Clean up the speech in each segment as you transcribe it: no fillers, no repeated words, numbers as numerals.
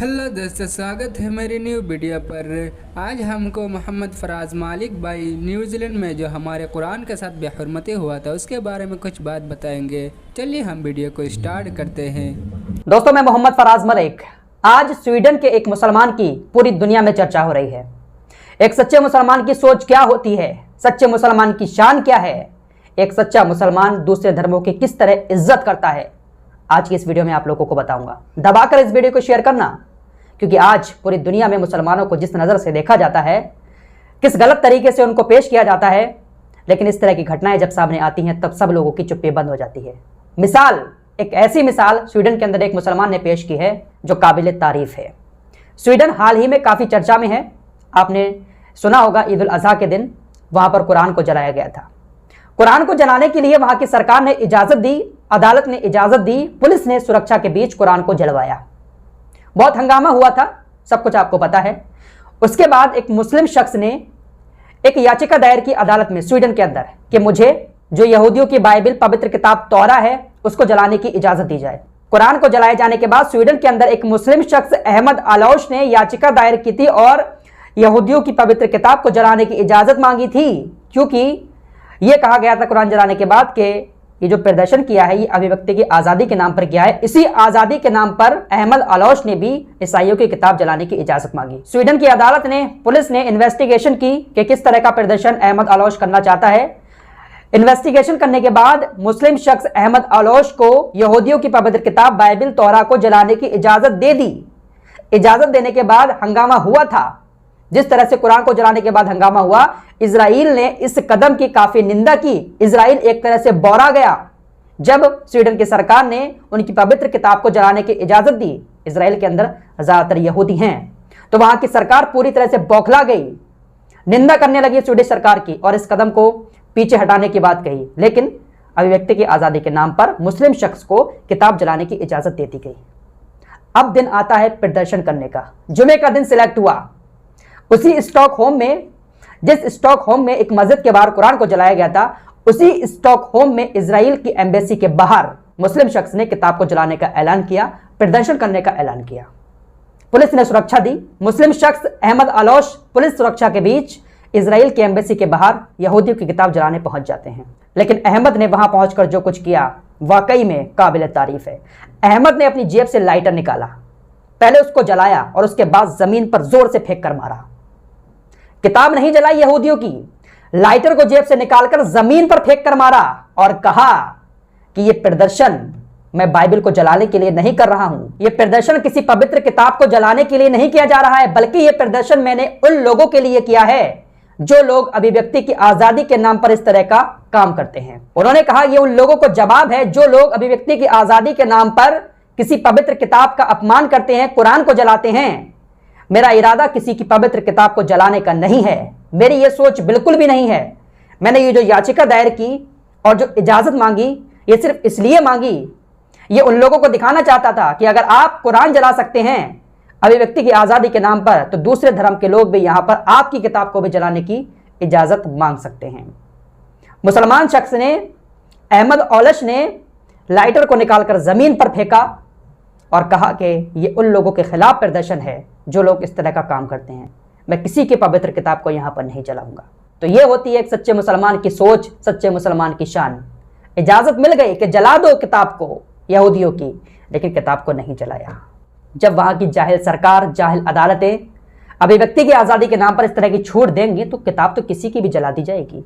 Hello दोस्तों, स्वागत है मेरी न्यू वीडियो पर। आज हमको मोहम्मद फराज मालिक भाई न्यूजीलैंड में जो हमारे कुरान के साथ बेहरमती हुआ था उसके बारे में कुछ बात बताएंगे। चलिए हम वीडियो को स्टार्ट करते हैं। दोस्तों, मैं मोहम्मद फराज मलिक। आज स्वीडन के एक मुसलमान की पूरी दुनिया में चर्चा हो रही है। एक सच्चे मुसलमान की सोच क्या होती है, सच्चे मुसलमान की शान क्या है, एक सच्चा मुसलमान दूसरे धर्मों की किस तरह इज्जत करता है, आज की इस वीडियो में आप लोगों को बताऊंगा। दबाकर इस वीडियो को शेयर करना, क्योंकि आज पूरी दुनिया में मुसलमानों को जिस नज़र से देखा जाता है, किस गलत तरीके से उनको पेश किया जाता है, लेकिन इस तरह की घटनाएं जब सामने आती हैं तब सब लोगों की चुप्पी बंद हो जाती है। मिसाल, एक ऐसी मिसाल स्वीडन के अंदर एक मुसलमान ने पेश की है जो काबिल तारीफ है। स्वीडन हाल ही में काफ़ी चर्चा में है। आपने सुना होगा ईद उल अज़हा के दिन वहाँ पर कुरान को जलाया गया था। कुरान को जलाने के लिए वहाँ की सरकार ने इजाज़त दी, अदालत ने इजाज़त दी, पुलिस ने सुरक्षा के बीच कुरान को जलवाया। बहुत हंगामा हुआ था, सब कुछ आपको पता है। उसके बाद एक मुस्लिम शख्स ने एक याचिका दायर की अदालत में स्वीडन के अंदर कि मुझे जो यहूदियों की बाइबिल पवित्र किताब तौरा है उसको जलाने की इजाज़त दी जाए। कुरान को जलाए जाने के बाद स्वीडन के अंदर एक मुस्लिम शख्स अहमद आलोश ने याचिका दायर की थी और यहूदियों की पवित्र किताब को जलाने की इजाज़त मांगी थी, क्योंकि यह कहा गया था कुरान जलाने के बाद कि ये जो प्रदर्शन किया है ये अभिव्यक्ति की आज़ादी के नाम पर किया है। इसी आज़ादी के नाम पर अहमद आलोश ने भी ईसाइयों की किताब जलाने की इजाज़त मांगी। स्वीडन की अदालत ने, पुलिस ने इन्वेस्टिगेशन की कि किस तरह का प्रदर्शन अहमद आलोश करना चाहता है। इन्वेस्टिगेशन करने के बाद मुस्लिम शख्स अहमद आलोश को यहूदियों की पवित्र किताब बाइबिल तौरा को जलाने की इजाज़त दे दी। इजाज़त देने के बाद हंगामा हुआ था। जिस तरह से कुरान को जलाने के बाद हंगामा हुआ, इजराइल ने इस कदम की काफी निंदा की। इजराइल एक तरह से बौरा गया जब स्वीडन की सरकार ने उनकी पवित्र किताब को जलाने की इजाजत दी। इजराइल के अंदर ज्यादातर यहूदी हैं, तो वहां की सरकार पूरी तरह से बौखला गई, निंदा करने लगी स्वीडिश सरकार की और इस कदम को पीछे हटाने की बात कही। लेकिन अभिव्यक्ति की आजादी के नाम पर मुस्लिम शख्स को किताब जलाने की इजाजत दे दी गई। अब दिन आता है प्रदर्शन करने का। जुमे का दिन सिलेक्ट हुआ। उसी स्टॉकहोम में, जिस स्टॉकहोम में एक मस्जिद के बाहर कुरान को जलाया गया था, उसी स्टॉकहोम में इजराइल की एम्बेसी के बाहर मुस्लिम शख्स ने किताब को जलाने का ऐलान किया, प्रदर्शन करने का ऐलान किया। पुलिस ने सुरक्षा दी। मुस्लिम शख्स अहमद आलोश पुलिस सुरक्षा के बीच इजराइल की एम्बेसी के बाहर यहूदियों की किताब जलाने पहुंच जाते हैं। लेकिन अहमद ने वहां पहुंचकर जो कुछ किया वाकई में काबिल तारीफ है। अहमद ने अपनी जेब से लाइटर निकाला, पहले उसको जलाया और उसके बाद जमीन पर जोर से फेंक कर मारा। किताब नहीं जलाई यहूदियों की, लाइटर को जेब से निकालकर जमीन पर फेंक कर मारा और कहा कि यह प्रदर्शन मैं बाइबल को जलाने के लिए नहीं कर रहा हूं, यह प्रदर्शन किसी पवित्र किताब को जलाने के लिए नहीं किया जा रहा है, बल्कि यह प्रदर्शन मैंने उन लोगों के लिए किया है जो लोग अभिव्यक्ति की आजादी के नाम पर इस तरह का काम करते हैं। उन्होंने कहा यह उन लोगों को जवाब है जो लोग अभिव्यक्ति की आजादी के नाम पर किसी पवित्र किताब का अपमान करते हैं, कुरान को जलाते हैं। मेरा इरादा किसी की पवित्र किताब को जलाने का नहीं है, मेरी यह सोच बिल्कुल भी नहीं है। मैंने ये जो याचिका दायर की और जो इजाज़त मांगी, ये सिर्फ इसलिए मांगी, ये उन लोगों को दिखाना चाहता था कि अगर आप कुरान जला सकते हैं अभिव्यक्ति की आज़ादी के नाम पर, तो दूसरे धर्म के लोग भी यहां पर आपकी किताब को भी जलाने की इजाज़त मांग सकते हैं। मुसलमान शख्स ने, अहमद आलोश ने लाइटर को निकालकर ज़मीन पर फेंका और कहा कि ये उन लोगों के खिलाफ प्रदर्शन है जो लोग इस तरह का काम करते हैं। मैं किसी की पवित्र किताब को यहाँ पर नहीं जलाऊंगा। तो ये होती है एक सच्चे मुसलमान की सोच, सच्चे मुसलमान की शान। इजाज़त मिल गई कि जला दो किताब को यहूदियों की, लेकिन किताब को नहीं जलाया। जब वहाँ की जाहिल सरकार, जाहिल अदालतें अभिव्यक्ति की आज़ादी के नाम पर इस तरह की छूट देंगी तो किताब तो किसी की भी जला दी जाएगी।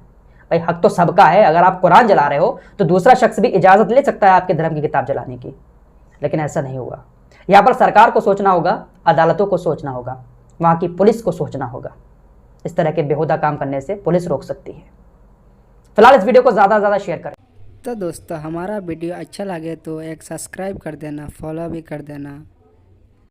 भाई, हक तो सबका है। अगर आप कुरान जला रहे हो तो दूसरा शख्स भी इजाज़त ले सकता है आपके धर्म की किताब जलाने की, लेकिन ऐसा नहीं हुआ। यहाँ पर सरकार को सोचना होगा, अदालतों को सोचना होगा, वहाँ की पुलिस को सोचना होगा। इस तरह के बेहुदा काम करने से पुलिस रोक सकती है। फिलहाल इस वीडियो को ज़्यादा से ज़्यादा शेयर करें। तो दोस्तों, हमारा वीडियो अच्छा लगे तो एक सब्सक्राइब कर देना, फॉलो भी कर देना।